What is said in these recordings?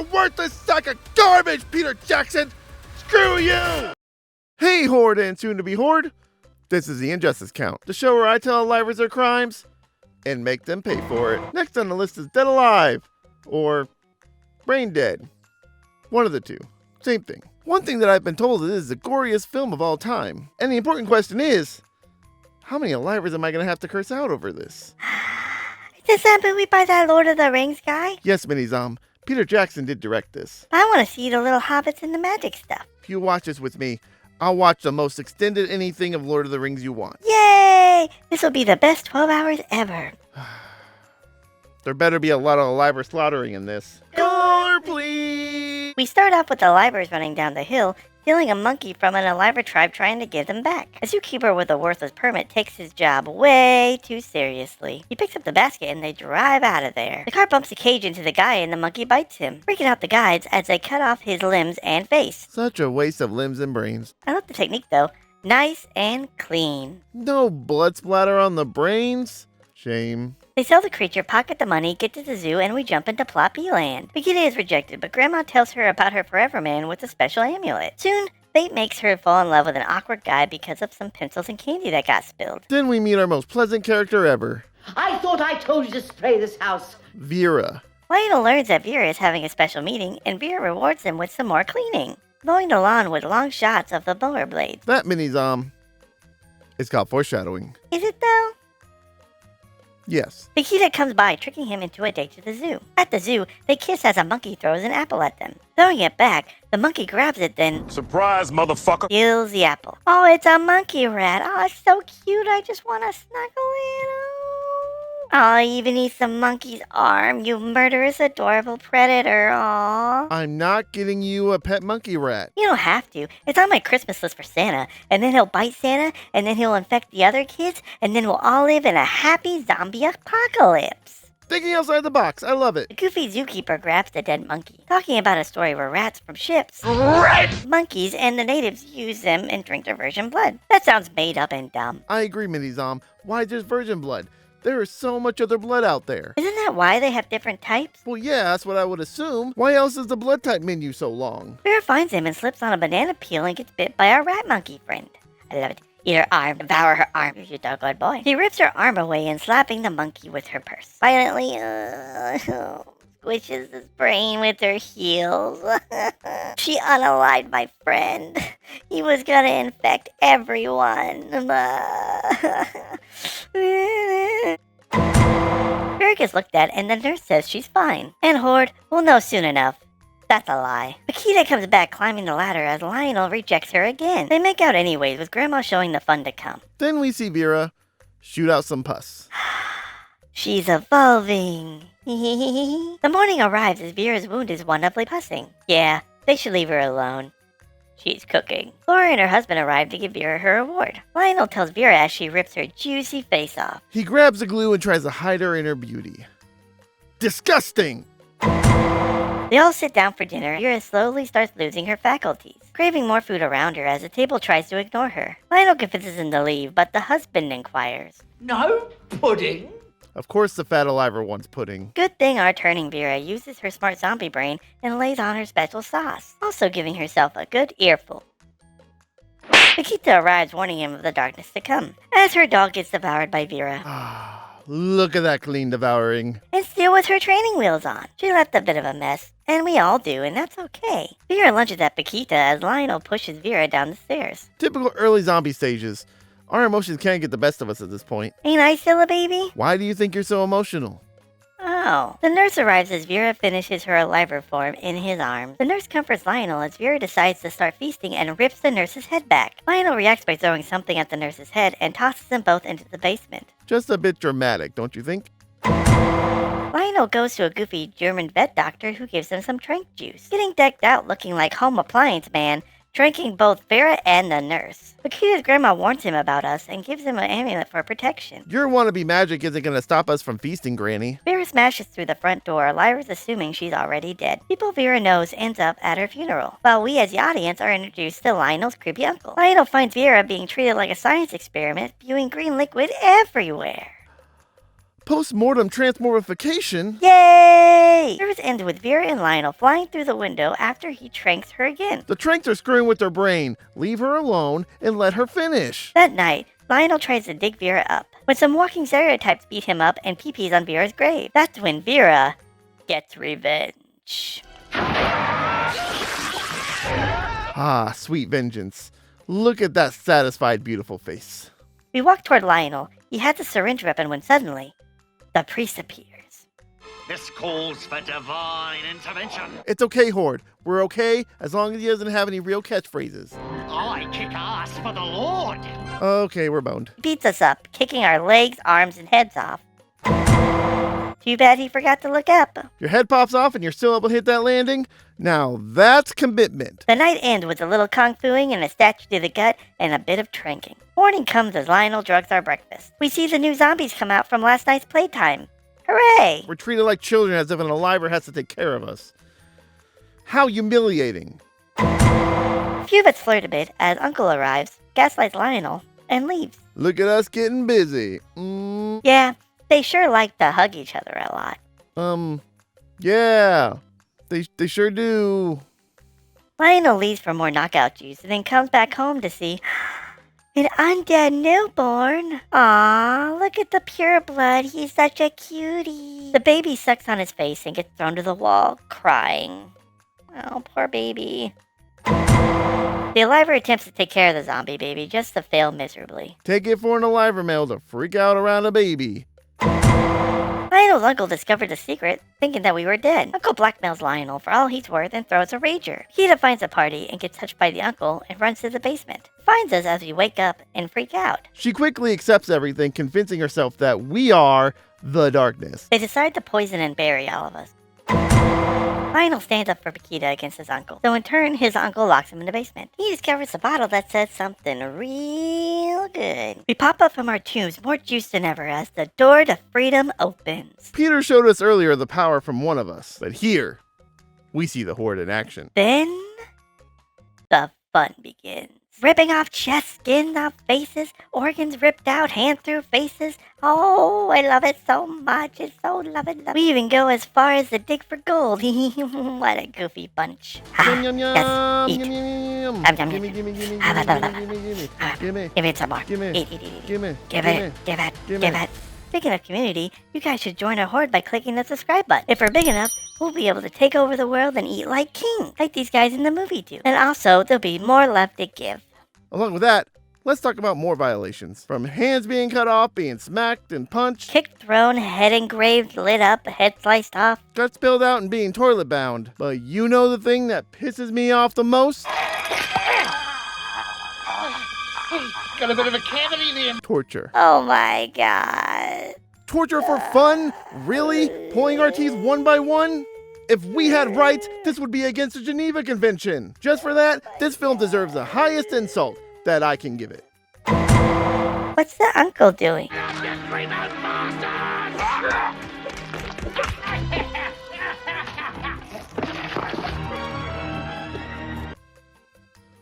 a worthless sack of garbage, Peter Jackson! Screw you! Hey, Horde and soon-to-be Horde. This is the Injustice Count, the show where I tell alivers their crimes and make them pay for it. Next on the list is Dead Alive, or Brain Dead. One of the two. Same thing. One thing that I've been told is this is the goriest film of all time. And the important question is, how many alivers am I going to have to curse out over this? Is this that movie by that Lord of the Rings guy? Yes, Mini Zom. Peter Jackson did direct this. I want to see the little hobbits and the magic stuff. If you watch this with me, I'll watch the most extended anything of Lord of the Rings you want. Yay! This will be the best 12 hours ever. There better be a lot of aliver slaughtering in this. Gore, please! We start off with the alivers running down the hill, stealing a monkey from an aliver tribe trying to give them back. A zookeeper with a worthless permit takes his job way too seriously. He picks up the basket and they drive out of there. The car bumps a cage into the guy and the monkey bites him, freaking out the guides as they cut off his limbs and face. Such a waste of limbs and brains. I love the technique though. Nice and clean. No blood splatter on the brains? Shame. They sell the creature, pocket the money, get to the zoo, and we jump into Ploppy Land. Bikita is rejected, but Grandma tells her about her Forever Man with a special amulet. Soon, fate makes her fall in love with an awkward guy because of some pencils and candy that got spilled. Then we meet our most pleasant character ever. I thought I told you to spray this house. Vera. Lionel learns that Vera is having a special meeting, and Vera rewards him with some more cleaning, mowing the lawn with long shots of the mower blades. That Mini Zom. It's called foreshadowing. Is it though? Yes. Bikita comes by, tricking him into a date to the zoo. At the zoo, they kiss as a monkey throws an apple at them. Throwing it back, the monkey grabs it, then Surprise, motherfucker! steals the apple. Oh, it's a monkey rat. Oh, it's so cute. I just want to snuggle it. Oh, even eats the monkey's arm. You murderous, adorable predator. Aw. I'm not getting you a pet monkey rat. You don't have to. It's on my Christmas list for Santa. And then he'll bite Santa, and then he'll infect the other kids, and then we'll all live in a happy zombie apocalypse. Thinking outside the box. I love it. The goofy zookeeper grabs the dead monkey, talking about a story where rats from ships, monkeys, and the natives use them and drink their virgin blood. That sounds made up and dumb. I agree, Mini Zom. Why there's virgin blood? There is so much other blood out there. Isn't that why they have different types? Well, yeah, that's what I would assume. Why else is the blood type menu so long? Vera finds him and slips on a banana peel and gets bit by our rat monkey friend. I love it. Eat her arm, devour her arm, you doggone boy. She rips her arm away and slapping the monkey with her purse. Violently, squishes his brain with her heels. She unalived my friend. He was gonna infect everyone. Vera gets looked at and the nurse says she's fine. And Horde will know soon enough. That's a lie. Bikita comes back climbing the ladder as Lionel rejects her again. They make out anyways, with Grandma showing the fun to come. Then we see Vera shoot out some pus. She's evolving. The morning arrives as Vera's wound is one of pussing. Yeah, they should leave her alone. She's cooking. Laura and her husband arrive to give Vera her reward. Lionel tells Vera as she rips her juicy face off. He grabs the glue and tries to hide her inner beauty. Disgusting! They all sit down for dinner. Vera slowly starts losing her faculties, craving more food around her as the table tries to ignore her. Lionel convinces him to leave, but the husband inquires. No pudding? Of course the fat aliver wants pudding. Good thing our turning Vera uses her smart zombie brain and lays on her special sauce, also giving herself a good earful. Bikita arrives, warning him of the darkness to come, as her dog gets devoured by Vera. Look at that clean devouring. And still with her training wheels on. She left a bit of a mess, and we all do, and that's okay. Vera lunges at Bikita as Lionel pushes Vera down the stairs. Typical early zombie stages. Our emotions can't get the best of us at this point. Ain't I still a baby? Why do you think you're so emotional? Oh. The nurse arrives as Vera finishes her aliver form in his arms. The nurse comforts Lionel as Vera decides to start feasting and rips the nurse's head back. Lionel reacts by throwing something at the nurse's head and tosses them both into the basement. Just a bit dramatic, don't you think? Lionel goes to a goofy German vet doctor who gives him some trank juice. Getting decked out looking like Home Appliance Man, drinking both Vera and the nurse. Bikita's grandma warns him about us and gives him an amulet for protection. Your wannabe magic isn't gonna stop us from feasting, Granny. Vera smashes through the front door, Lyra's assuming she's already dead. People Vera knows ends up at her funeral, while we as the audience are introduced to Lionel's creepy uncle. Lionel finds Vera being treated like a science experiment, spewing green liquid everywhere. Post-mortem transmortification? Yay! Service ends with Vera and Lionel flying through the window after he tranks her again. The tranks are screwing with her brain. Leave her alone and let her finish. That night, Lionel tries to dig Vera up. When some walking stereotypes beat him up and pee-pees on Vera's grave. That's when Vera gets revenge. Ah, sweet vengeance. Look at that satisfied, beautiful face. We walk toward Lionel. He has a syringe weapon when suddenly, the priest appears. This calls for divine intervention. It's okay, Horde. We're okay as long as he doesn't have any real catchphrases. I kick ass for the Lord. Okay, we're boned. He beats us up, kicking our legs, arms, and heads off. Too bad he forgot to look up. Your head pops off and you're still able to hit that landing? Now that's commitment. The night ends with a little kung fuing and a statue to the gut and a bit of tranking. Morning comes as Lionel drugs our breakfast. We see the new zombies come out from last night's playtime. Hooray! We're treated like children as if an aliver has to take care of us. How humiliating. A few of us flirt a bit as Uncle arrives, gaslights Lionel, and leaves. Look at us getting busy. Yeah, they sure like to hug each other a lot. Yeah. They sure do. Lionel leaves for more knockout juice and then comes back home to see an undead newborn. Aw, look at the pure blood. He's such a cutie. The baby sucks on his face and gets thrown to the wall, crying. Oh, poor baby. The Aliver attempts to take care of the zombie baby, just to fail miserably. Take it for an Aliver male to freak out around a baby. Lionel's uncle discovered the secret, thinking that we were dead. Uncle blackmails Lionel for all he's worth and throws a rager. Kita finds a party and gets touched by the uncle and runs to the basement. Finds us as we wake up and freak out. She quickly accepts everything, convincing herself that we are the darkness. They decide to poison and bury all of us. Lionel stands up for Paquita against his uncle, so in turn, his uncle locks him in the basement. He discovers a bottle that says something real good. We pop up from our tombs, more juice than ever, as the door to freedom opens. Peter showed us earlier the power from one of us, but here, we see the Horde in action. Then, the fun begins. Ripping off chests, skins off faces, organs ripped out, hand through faces. Oh, I love it so much. It's so lovely. We even go as far as to dig for gold. What a goofy bunch. Yum, yum, yum, Yes, eat. yum, yum, yum. Yum, yum, Gimme, yum. gimme, gimme, Ah, gimme, blah, blah, gimme, blah. gimme, Ah, gimme, Give it some more. gimme, Eat. gimme, Give gimme, it. Give it. gimme. Give it. Speaking of community, you guys should join our horde by clicking the subscribe button. If we're big enough, we'll be able to take over the world and eat like kings, like these guys in the movie do. And also, there'll be more left to give. Along with that, let's talk about more violations. From hands being cut off, being smacked and punched, Kicked, thrown, head engraved, lit up, head sliced off. gut spilled out, and being toilet bound. But you know the thing that pisses me off the most? Got a bit of a cavity there. Torture. Oh my god. Torture for fun? Really? Pulling our teeth one by one? If we had rights, this would be against the Geneva Convention. Just for that, this film deserves the highest insult that I can give it. What's the uncle doing?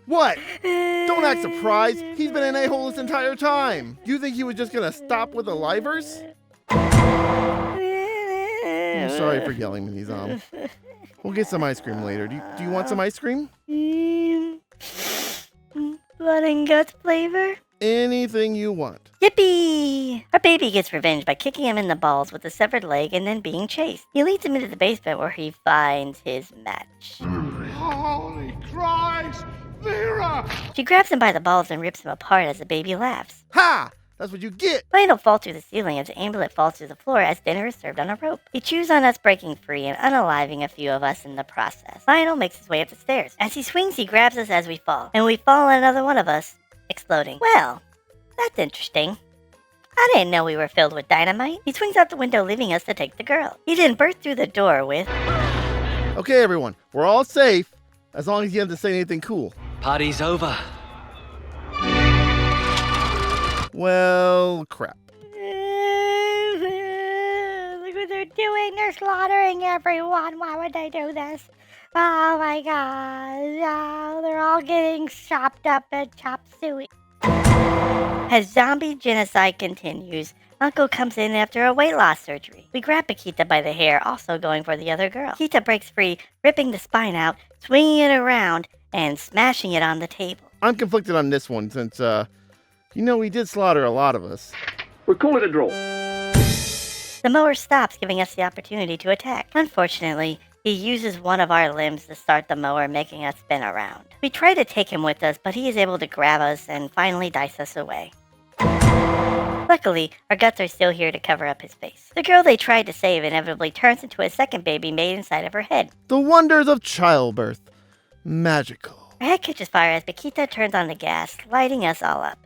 What? Don't act surprised. He's been an a-hole this entire time. You think he was just gonna stop with the livers? I'm sorry for yelling, Mini Zom. We'll get some ice cream later. Do you want some ice cream? Blood and guts flavor? Anything you want. Yippee! Our baby gets revenge by kicking him in the balls with a severed leg and then being chased. He leads him into the basement where he finds his match. Holy Christ! Vera! She grabs him by the balls and rips him apart as the baby laughs. Ha! That's what you get. Lionel falls through the ceiling as the amulet falls through the floor as dinner is served on a rope. He chews on us breaking free and unaliving a few of us in the process. Lionel makes his way up the stairs. As he swings, he grabs us as we fall. And we fall on another one of us, exploding. Well, that's interesting. I didn't know we were filled with dynamite. He swings out the window, leaving us to take the girl. He then bursts through the door with... Okay, everyone. We're all safe. As long as you have to say anything cool. Party's over. Well, crap. Look what they're doing. They're slaughtering everyone. Why would they do this? Oh my god. Oh, they're all getting chopped up and chop suey. As zombie genocide continues, Uncle comes in after a weight loss surgery. We grab Paquita by the hair, also going for the other girl. Paquita breaks free, ripping the spine out, swinging it around, and smashing it on the table. I'm conflicted on this one since, he did slaughter a lot of us. We'll call it a draw. The mower stops, giving us the opportunity to attack. Unfortunately, he uses one of our limbs to start the mower, making us spin around. We try to take him with us, but he is able to grab us and finally dice us away. Luckily, our guts are still here to cover up his face. The girl they tried to save inevitably turns into a second baby made inside of her head. The wonders of childbirth. Magical. Her head catches fire as Paquita turns on the gas, lighting us all up.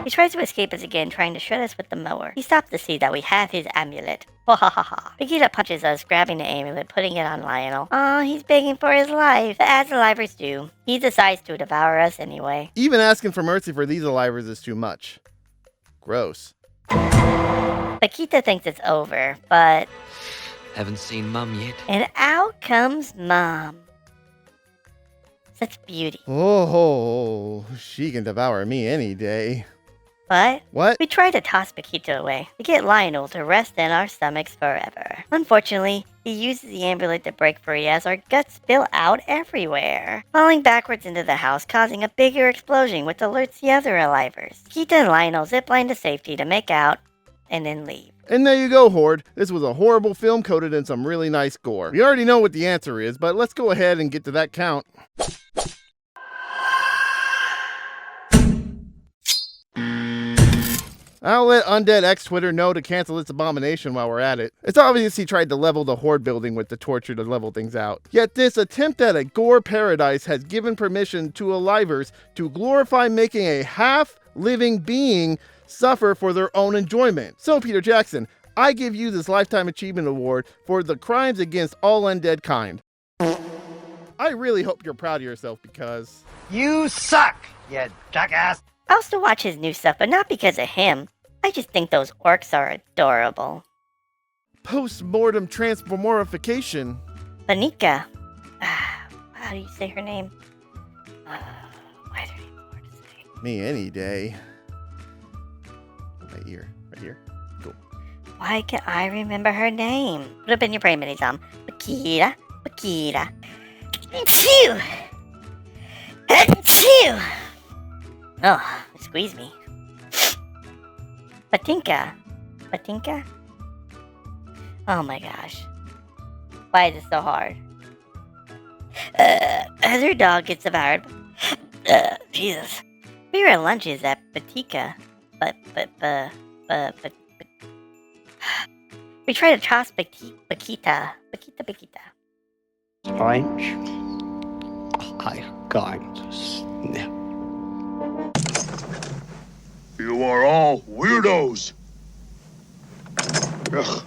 He tries to escape us again, trying to shred us with the mower. He stops to see that we have his amulet. Ha ha ha ha. Paquita punches us, grabbing the amulet, putting it on Lionel. Aw, he's begging for his life. But as the livers do, he decides to devour us anyway. Even asking for mercy for these alivers is too much. Gross. Paquita thinks it's over, but... Haven't seen Mum yet. And out comes Mom. Such beauty. Oh, she can devour me any day. What? We try to toss Paquita away to get Lionel to rest in our stomachs forever. Unfortunately, he uses the amulet to break free as our guts spill out everywhere, falling backwards into the house, causing a bigger explosion which alerts the other alivers. Paquita and Lionel zipline to safety to make out and then leave. And there you go, Horde. This was a horrible film coated in some really nice gore. We already know what the answer is, but let's go ahead and get to that count. I'll let Undead X Twitter know to cancel this abomination while we're at it. It's obvious he tried to level the Horde building with the torture to level things out. Yet this attempt at a gore paradise has given permission to alivers to glorify making a half-living being suffer for their own enjoyment. So Peter Jackson, I give you this Lifetime Achievement Award for the crimes against all undead kind. I really hope you're proud of yourself because... You suck, you jackass! I'll still watch his new stuff, but not because of him. I just think those orcs are adorable. Post-mortem transformorification. Panika. How do you say her name? Why is her name hard to say? Me any day. Right here. Cool. Why can't I remember her name? Put up in your brain, Mini Zom. Paquita. Achoo! Achoo! Oh, squeeze me. Patinka? Oh my gosh. Why is this so hard? As her dog gets devoured. Jesus. We were at lunches at Patika, but. We tried to toss Paquita. Strange. I'm going to snap. You are all weirdos. Ugh.